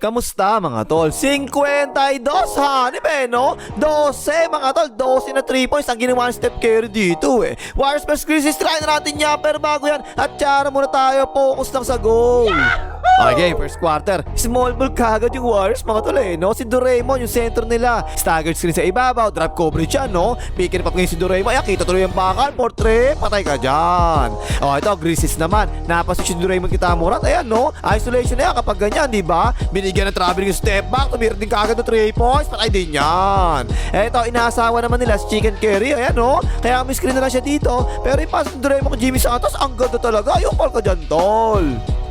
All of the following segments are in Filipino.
Kamusta mga tol? 52 hanip no? 12 mga tol, 12 na 3 points ang ginawa ng Steph Curry dito Warriors vs Grizzlies, try na natin yan, pero bago yan, at tsara muna tayo, focus lang sa goal. Okay, first quarter, small ball kagad yung Warriors mga tol no? Si Doraemon yung center nila, staggered screen sa ibabaw, drop coverage yan no? Pick and pop ngayon si Doraemon, ay kita tuloy yung bakal, portrait, patay ka dyan. Ito, Grizzlies naman, napasok si Doraemon kita Murat, ayan no? Isolation na yan kapag ganyan, diba? Binigyan ng traveling yung step back, tumira din kagad ng 3 points, patay din yan. Ito, inaasawa naman nila si Chicken Curry, ayan no? Kaya may screen na lang siya dito, pero yung pass ng Doraemon kay Jimmy Santos, ang ganda talaga, yung ball ka dyan tol.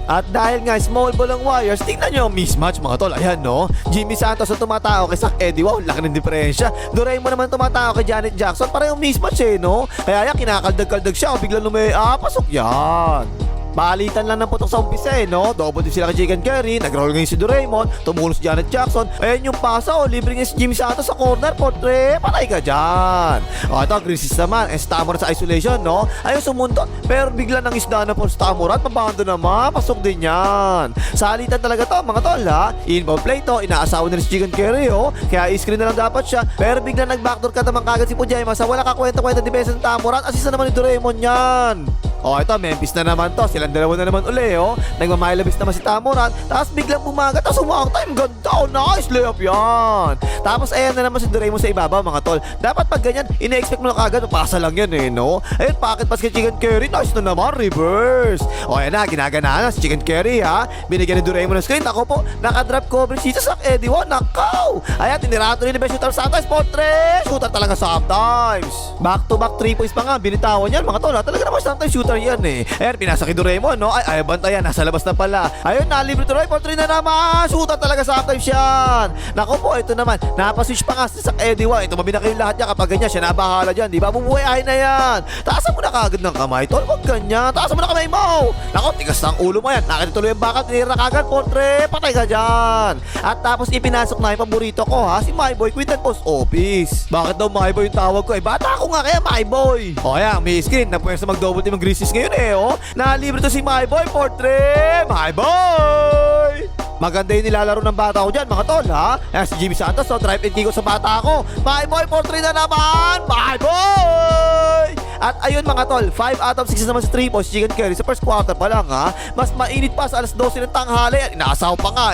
At dahil nga small ball ang Warriors, tingnan nyo ang mismatch mga tol. Ayan no, Jimmy Santos ang tumatao kay Zach Edey. Wow, laki ng diferensya. Doraemon naman tumatao kay Janet Jackson. Parang yung mismatch no. Kaya yan, kinakaldag-kaldag siya. Biglang pasok yan. Palitan lang ng putok sa umpisa no. Double din sila kay Chicken Curry. Nag-roll ngayon si Doraemon. Tumulong si Janet Jackson. Ayan yung pasa libre ngayon si Jimmy Santos sa corner. Portrait, patay ka dyan. Ito, Grizzlies naman. Stamorat sa isolation no. Ayun sumuntot. Pero bigla nang isda na po Stamorat. Mabando naman. Pasok din yan. Salitan talaga to mga tol Inbound play to. Inaasawa na rin si Chicken Curry Kaya i-screen na lang dapat siya. Pero bigla nag-backdoor ka naman kagad si Pujayma. Sa wala kakwenta-kwenta depensa ng Tamorat. Assist na naman ni Doraemon yan. Ito, Memphis na naman to. Silang dalawa na naman uli Nagmamahilabis naman si Tamorat. Tapos biglang bumagat. Tapos umang time. Ganda. Nice layup yan. Tapos ayan na naman si Doraemon sa ibabaw mga tol. Dapat pag ganyan, ina-expect mo na kagad. Pasa lang yan no. Ayun, pocket pass kay Chicken Curry. Nice na naman. Reverse. Ayan na, ginaganaan na si Chicken Curry Binigyan ni Doraemon ng screen. Ako po, nakadrop coverage dito sa Edey. Nakaw. Ayan, tinirato rin ni best shooter sometimes. Portrait. Shooter talaga sometimes. Back to back 3 points pa nga. Binitawan yan mga tol. Talaga naman sometimes shooter yan Ayan, pinasa kay Doraemon no. Ay, bantayan, nasa labas na pala. Ayun, nalibre tuloy, portrait na naman. Shooter talaga sometimes yan. Nako po, ito naman, napaswitch pa nga sa Edey. Ito mabina kayong lahat niya kapag ganyan, siya nabahala dyan, di ba? Bubuhayin na yan. Taasan mo na kagad ng kamay, tol, wag ganyan. Taasan mo na kamay mo. Nako, tigas na ang ulo mo yan. Nakita tuloy yung bakat, tinira kagad, portrait, patay ka dyan. At tapos ipinasok na yung paborito ko si My Boy, quit and post office. Bakit daw My Boy yung tawag ko? Bata ako nga kaya My Boy. Ayan, may screen, napwesa mag-double team ang Grizzlies ngayon Nalibre to si My Boy, portrait, My Boy. Maganda yung nilalaro ng bata ko dyan mga tol Ayan si Jimmy Santos drive and kick sa bata ko. My Boy, portrait na naman. My Boy. At ayun mga tol, 5 out of 6 naman sa 3 points Chicken Curry sa first quarter pa lang Mas mainit pa sa alas 12 ng tanghali. At inaasaw pa nga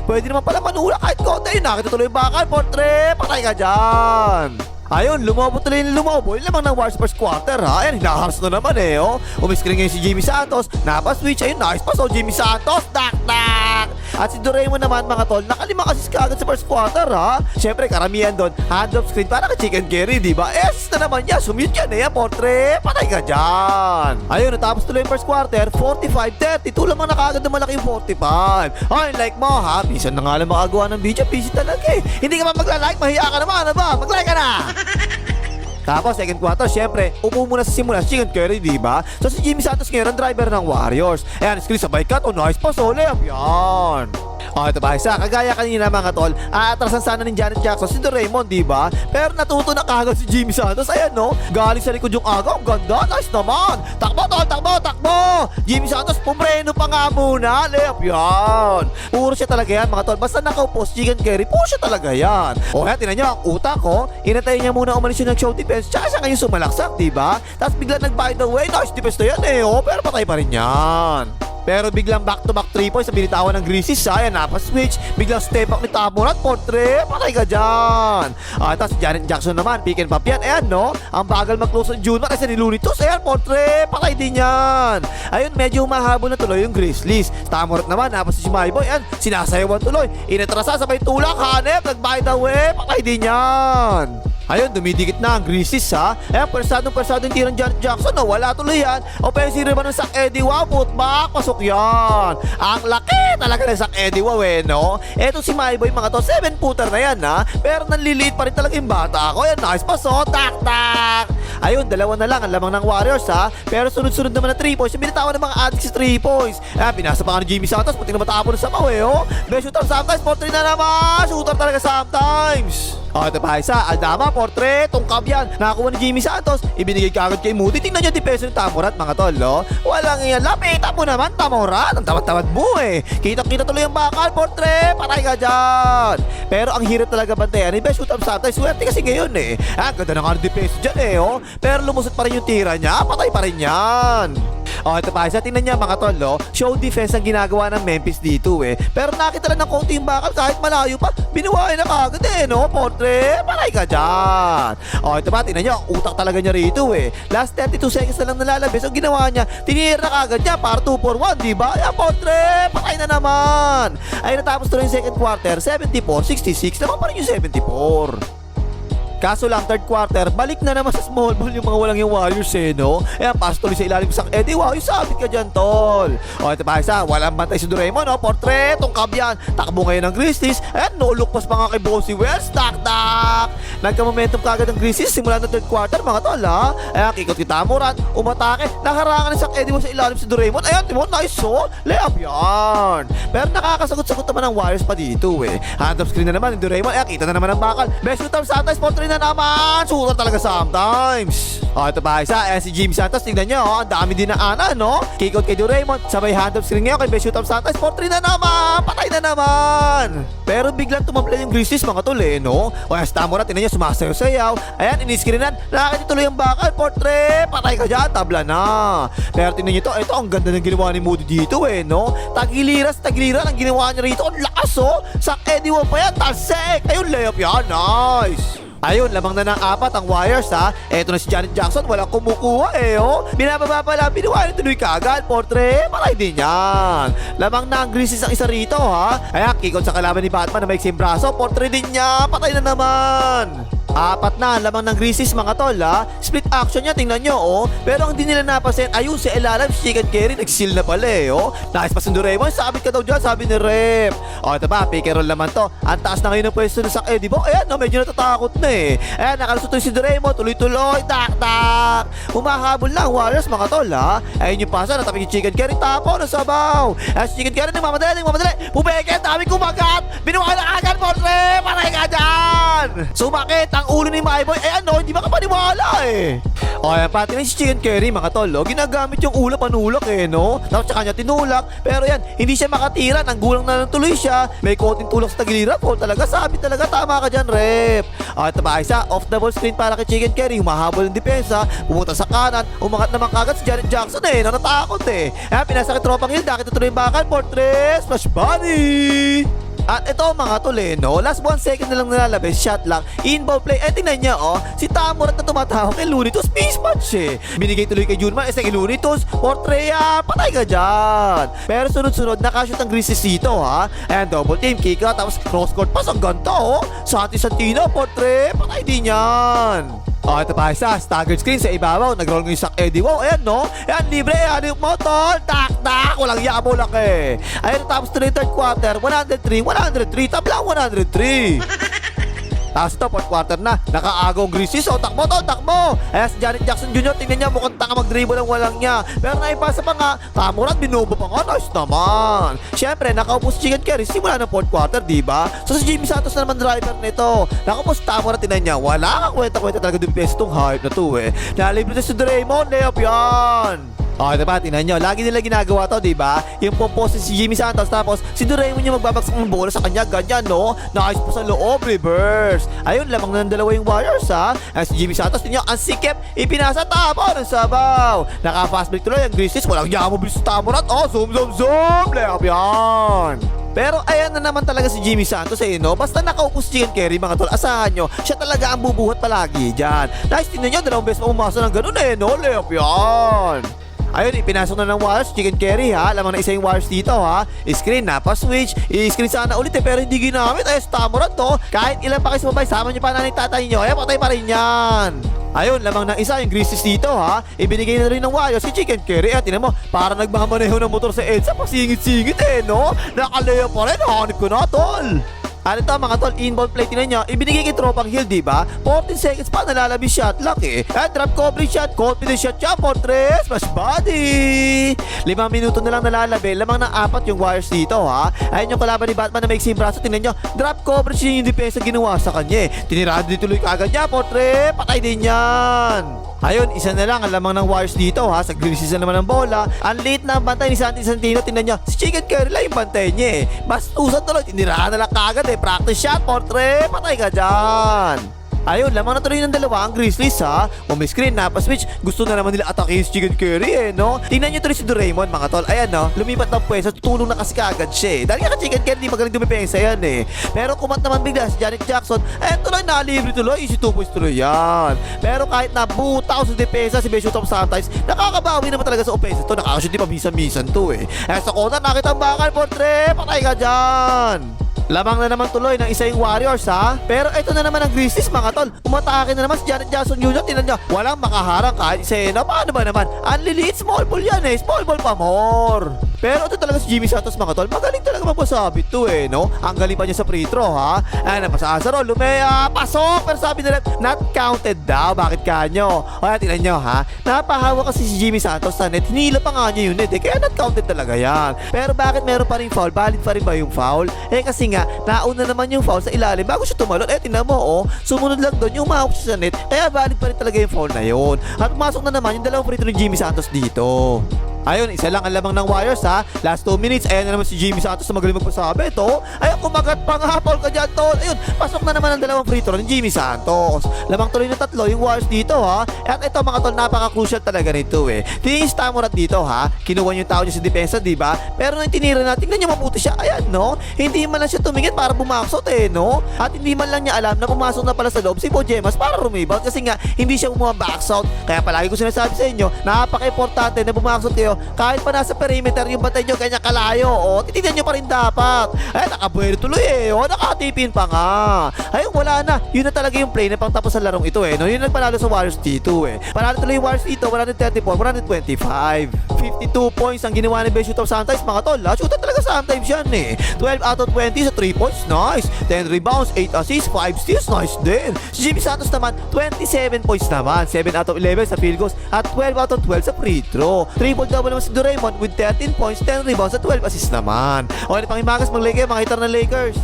Pwede naman pala manula kahit konti. Nakita tuloy yung bakal, portrait, patay ka dyan. Ayun, lumobo tuloy yung lumobo. Yung lamang ng Warriors first quarter Ayan, hinaharas na naman Umiskring ngayon si Jimmy Santos. Napa-switch, ayun, nice pass Jimmy Santos, dak-dak. At si Doraemon naman mga tol, nakalima kasi kagad sa first quarter Siyempre, karamihan doon, hand-off screen para kay Chicken Curry, diba? Na naman niya, sumute yan portrait, patay ka dyan. Ayun, natapos tuloy yung first quarter, 45-30. Lamang na kagad na malaki yung 45. Ayun, like mo Bisan na nga lang makagawa ng video, busy talaga Hindi ka pa magla-like, mahiya ka naman, mag-like ka na. Tapos second quarter, syempre, upo muna sa simula si Chicken Curry, diba? So si Jimmy Santos ngayon ang driver ng Warriors. Ayan, screen sabay cut, nice pass, layup yan. Ito ba isa, kagaya kanina mga tol, aatrasan sana ni Janet Jackson si Doraemon, diba? Pero natuto na kagad si Jimmy Santos. Ayan galing sa likod yung agaw, ganda, nice naman. Takbo tol, takbo. Jimmy Santos, pumreno pa nga muna, layup yan. Puro siya talaga yan mga tol, basta nakaupo si Chicken Curry, puro siya talaga yan. Ayan, tinan nyo, ang utak inatay niya muna umalis yun ng show defense, tsaka siya ngayon sumalaksak, diba? Tapos bigla nag-by the way, nice defense na yan pero patay pa rin yan. Pero biglang back-to-back 3 points sa binitawan ng Grizzlies Ayan, napa-switch. Biglang step back ni Tamorat, portrait, patay ka dyan. Tapos si Janet Jackson naman, pick and pop yan. Ayan ang bagal mag-close ng Junior kasi ni Looney Tunes. Ayan, portrait, patay din yan. Ayun, medyo mahabol na tuloy yung Grizzlies. Tamorat naman, napos si My Boy. Ayan, sinasayawan tuloy. Inatrasa, sabay tulak, hanep, nag-by the way, patay din yan. Ayun, dumidikit na ang Grizzlies Ayan, persadong yung tirang Janet Jackson wala tuloy yan. Offensive rebound ng Zach Edey. Putback, pasok yan. Ang laki talaga ng Zach Edey no? Eto si My Boy mga to, 7-footer na yan pero nanliliit pa rin talaga yung bata ako. Ayan, nice pass tak. Ayun, dalawa na lang ang lamang ng Warriors pero sunod-sunod naman na 3 points. Yung binitawan ng mga addicts sa 3 points. Ayan, pinasa pa nga ni Jimmy Santos, pati na matapon sa mawe Best shooter sometimes, portrait na naman. Shooter talaga sometimes. O, ito pa isa. Aldama, portrait, tungkab yan. Nakakuha ni Jimmy Santos. Ibinigay kagad kay Moody. Tingnan nyo depensa ng Tamurat, mga tol, no? Walang iyan. Lapitan mo naman, Tamurat. Ang tamad-tamad mo eh. Kita-kita tuloy ang bakal, portrait. Patay ka dyan. Pero ang hirap talaga bantayan. Yung best shoot up sometimes. Swerte kasi ngayon eh. Ang ganda na nga ng depensa dyan eh, oh. Pero lumusot pa rin yung tira niya. Patay pa rin yan. O, ito pa isa. Tingnan niya, mga tol, no? Show defense ang ginagawa ng Memphis dito eh. Pero nakita lang ng konti yung bakal kahit malayo pa. Binuhay na kagad eh, no? Portrait. Patay ka dyan. O, ito pa. Tingnan niya. Utak talaga niya rito eh. Last 32 seconds na lang nalalabis. Ang ginawa niya, tinira na kagad niya para 2 for 1, diba? Ayan, portrait. Patay na naman. Ay, natapos tuloy yung second quarter. 74-66. Naman pa rin yung 74. Kaso lang, third quarter, balik na naman sa small ball yung mga walang yung Warriors eh, no? Ayan, pass tuloy sa ilalim sa Eddie. Wow, yung sabit ka dyan, tol. O, ito pa isa, walang bantay si Doraemon, no? Portrait, tungkab yan. Takbo ngayon ng Grizzlies. Ayan, no look pass pa nga kay Bossy Wells. Tak-tak! Nagka-momentum kagad ng Grizzlies simula ng third quarter, mga tol, ha? Ayan, kikot kita Tamurat, umatake. Nakarangan ni Sak Eddie sa ilalim si Doraemon. Ayan, Timon, nice, oh. Layup yan. Pero nakakasagot-sagot naman ng Warriors pa dito, eh. Hand up screen na naman ni Doraemon. Ayan, kita na naman ang bakal. Best shooter sometimes, portrait na naman. Sulat talaga sometimes. O, ito pa isa. Ayan si Jimmy Santos. Tingnan nyo, oh. Ang dami din na ana, no? Kick out kay Doraemon. Sabay hand up screen ngayon kay best shoot up Santos. Portrait na naman. Patay na naman. Pero biglang tumambla yung Grizzlies, mga tol, eh, no? O, ayan si Tamurat. Tingnan nyo, sumasayaw-sayaw. Ayan, iniskrinan. Nakakita tuloy yung bakal. Portrait. Patay ka dyan. Tabla na. Pero tingnan nyo to. Ito, ang ganda ng ginawa ni Moody dito, eh, no? Tagiliras ang ginawa niya rito. Ang lakas, oh. Sak Eddie Wong pa yan. Talsek. Ayun, layup yan. Nice. Ayun, lamang na ng 4 ang Warriors, ha. Eto na si Janet Jackson, walang kumukuha eh, oh. Binababa pala, binuhay tuloy kagad. Portrait, patay din yan. Lamang na ang Grizzlies ang isa rito, ha. Ayan, kick out sa kalaban ni Batman na may iksing braso. Portrait din niya, patay na naman. 4 na, lamang ng Grizzlies, mga tol, ha. Split action niya, tingnan nyo, oh. Pero ang di nila napasin, ayun, si Elalam, si Chicken Carry, nag-seal na pala, eh, oh. Nice pass ng Doraemon, sabit ka daw dyan, sabi ni Rep. O, ito ba, pick and roll naman to. Ang taas na ngayon ng pwesto ng Sak Eddie Bo. Ayan, no, medyo natatakot na, eh. Ayan, nakalusot si Doraemon, tuloy-tuloy, tak-tak. Humahabol lang, Warriors, mga tol, ha. Ayun yung pasa, natapik yung Chicken Carry, tapo, nasabaw. Ayan, si Chicken Carry, nagmamadali. Pumeke, dami kumagat. Binuha na agad, Portrait, patay ka dyan. Sumakit ang ulo ni Myboy. Ayan, no, hindi makapaniwala, eh. O, ayan, pati na si Chicken Carry, mga tol, oh. Ginagamit yung ulo panulak, eh, no. Tapos sa kanya tinulak. Pero yan, hindi siya makatira. Nanggulang na lang tuloy siya. May konting tulak sa tagiliran. O, talaga, sabi talaga. Tama ka dyan, Rep. O, ito ba, isa, off the ball screen para kay Chicken Carry. Humahabol ng depensa. Pumunta sa kanan. Umangat naman kagad si Janet Jackson, eh. Natatakot, eh. Ayan, pinasa kay tropang yun. Nakita tuloy yung bakal. Portrait, splash body. At ito, mga tol, eh, no? Last 1 second na lang nalalabas, shot lang, inbound play. Eh, tingnan niya, oh, si Tamurat na tumatawag kay Looney Tunes, face match, eh. Binigay tuloy kay Junman, kay Looney Tunes, Portrait, patay ka dyan. Pero sunod-sunod, nakashoot ang Grizzlies dito, ha? Ayan, double team, kick out, tapos cross-court pass, ang ganda, oh. Santi Santino, Portrait, patay din yan. O, ito pa isa, staggered screen sa ibabaw. Nag-roll ng Sak Eddie. Wow, ayan, no? Ayan, libre, ayan yung motor. Tak-tak, walang yabo lang, eh. Ayan, tapos tuloy third quarter, 103, tablang 103. Tapos ito, fourth quarter na. Nakaagaw Grizzlies. O, takbo to, takbo. Ayan, si Janet Jackson Jr. Tingnan niya, mukhang tanga mag-dribble ang walang niya. Pero naipasa pa nga. Tamurat, binubo pa nga. Nice naman. Siyempre, nakaupo si Chicken Carry simula ng fourth quarter, diba? So, si Jimmy Santos na naman driver nito. Nakaupo si Tamurat, tingnan niya. Wala kang kwenta-kwenta talaga yung best itong hype na to, eh. Nalibre na si Doraemon. Layup yan. O, diba, tingnan nyo. Lagi nila ginagawa to, diba? Yung pompose si Jimmy Santos, tapos si Doraemon yung magbabagsak ng bola sa kanya, ganyan, no? Nice pa sa loob, reverse. Ayun, lamang na ng dalawa yung Warriors, ha? At si Jimmy Santos, tingnan nyo, ang sikip, ipinasa, tapo ng sabaw. Naka-fast break tuloy, ang Grizzlies, walang yamo bilis sa Tamurat. O, zoom! Layup yan. Pero ayan na naman talaga si Jimmy Santos, eh, no? Basta nakaupo si Chicken Carry, mga tol, asahan nyo, siya talaga ang bubuhat palagi dyan. Nice, tingnan nyo, dalawang beses pa umasa ng ganun, eh, no? Layup yan. Ayun, ipinasok na ng Warriors, Chicken Carry, ha? Lamang na isa yung Warriors dito, ha? Screen na, pa-switch. I-screen sana ulit, eh, pero hindi ginamit. Ayos, Tamurat, to. Kahit ilan pa kayo sumabay, sama nyo pa nanay tatay nyo. Patay pa rin yan. Ayun, lamang ng isa yung Grizzlies dito, ha? Ibinigay na rin ng Warriors si Chicken Carry. At tinan mo, para nagmamaneho ng motor sa EDSA, pasingit-singit, eh, no? Nakalaya pa rin, hanip ko na, tol. Ano ito mga tol, inbound play, tinan nyo, ibinigay kay Tropang Hill, diba? 14 seconds pa, nalalabis shot lock eh. At drop coverage shot, confidence shot, jump for 3, smash body. 5 minuto na lang nalalabi, lamang ng 4 yung wires dito ha. Ayun yung kalaban ni Batman na may iksing braso, tinan nyo, drop coverage yun yung depensa ginawa sa kanya eh. Tinirado din tuloy kagad niya, for 3, patay din yan. Ayun, isa na lang ang lamang ng wires dito ha. Sa grisis na naman ng bola. Ang late na ang bantay ni Santi Santino. Tingnan nyo, si Chicken Curry lang yung bantay niya eh. Bastusan tuloy, tinirahan na lang kagad eh. Practice shot, portrait, patay ka dyan. Ayun, lamang na tuloy ng dalawa ang Grizzlies ha. Screen na pa-switch. Gusto na naman nila atake si Chicken Curry eh, no? Tingnan nyo tuloy si Doraemon mga tol. Ayan no, lumipat ng pwesto, tutulong na kasi kagad siya eh. Dahil nga Chicken Curry, di magaling dumipensa yan eh. Pero kumat naman bigla si Janet Jackson. Ayan tuloy, nalibre tuloy. Easy 2 points tuloy yan. Pero kahit na butaw sa depensa si Besho Top sometimes, nakakabawi naman talaga sa offense to. Nakakashoot di pa misan-misan to eh. Ayan sa corner, nakita ang bakal, portrait, patay ka dyan. Lamang na naman tuloy ng isa yung Warriors ha. Pero ito na naman ang Grizzlies mga tol. Umatake na naman si Janet Jackson Jr. Tinan nyo, walang makaharang kahit isa na. Paano ba naman? Ang liliit, small ball yan eh. Small ball pa more. Pero ito talaga si Jimmy Santos mga tol. Magaling talaga magpasabit to eh, no? Ang galing pa niya sa free throw ha. Ayan, napasasaro, lumea, pasok. Pero sabi nila, not counted daw. Bakit kanyo? O yan, tingnan nyo ha. Napahawa kasi si Jimmy Santos sa net. Hinila pa nga niya yung net eh. Kaya not counted talaga yan. Pero bakit meron pa rin foul? Valid pa rin ba yung foul? Eh kasi nga, nauna naman yung foul sa ilalim bago siya tumalon. Eh, tingnan mo oh. Sumunod lang doon yung umahok siya sa net. Kaya valid pa rin talaga yung foul na yun. At pumasok na naman yung dalawang free throw ni Jimmy Santos dito. Ayun, isa lang ang lamang ng Warriors ha. Last 2 minutes, ayan na naman si Jimmy Santos na magaling magpasabi. Ito, ayun, kumagat pang hapol ka dyan, tol. Ayun, pasok na naman ang dalawang free throw ni Jimmy Santos. Lamang tuloy na 3 yung Warriors dito ha. At ito mga tol, napaka-crucial talaga nito eh. Tingin si Tamurat dito ha. Kinuha yung tao niya sa depensa, diba? Pero nung tinira na, tingnan niya mabuti siya. Ayan, no? Hindi man lang siya tumingin para bumaksot eh, no? At hindi man lang niya alam na pumasok na pala sa loob si Pojemas para rumibot kasi nga, hindi siya bumabacks out. Kaya palagi ko sinasabi sa inyo, napaka-importante na bumaksot kayo kahit pa nasa perimeter yung bantay nyo kanya kalayo. O, titignan nyo pa rin dapat. Ay, nakabuhay tuloy eh. O, nakatipin pa nga. Ayun, wala na. Yun na talaga yung play na pang tapos sa larong ito eh. No, yun nagpanalo sa Warriors dito eh. Panalo tuloy yung Warriors dito, 134, 125. 52 points ang ginawa ni Besho Top sometimes mga tol. Shooter talaga sometimes yan eh. 12 out of 20 sa 3 points. Nice. 10 rebounds, 8 assists, 5 steals. Nice din. Si Jimmy Santos naman, 27 points naman. 7 out of 11 sa field goals at 12 out of 12 sa free throw. Triple-double naman si Doraemon with 13 points, 10 rebounds at 12 assists naman. O, ano pang himagas, mag-Lakers, mga hitar ng Lakers.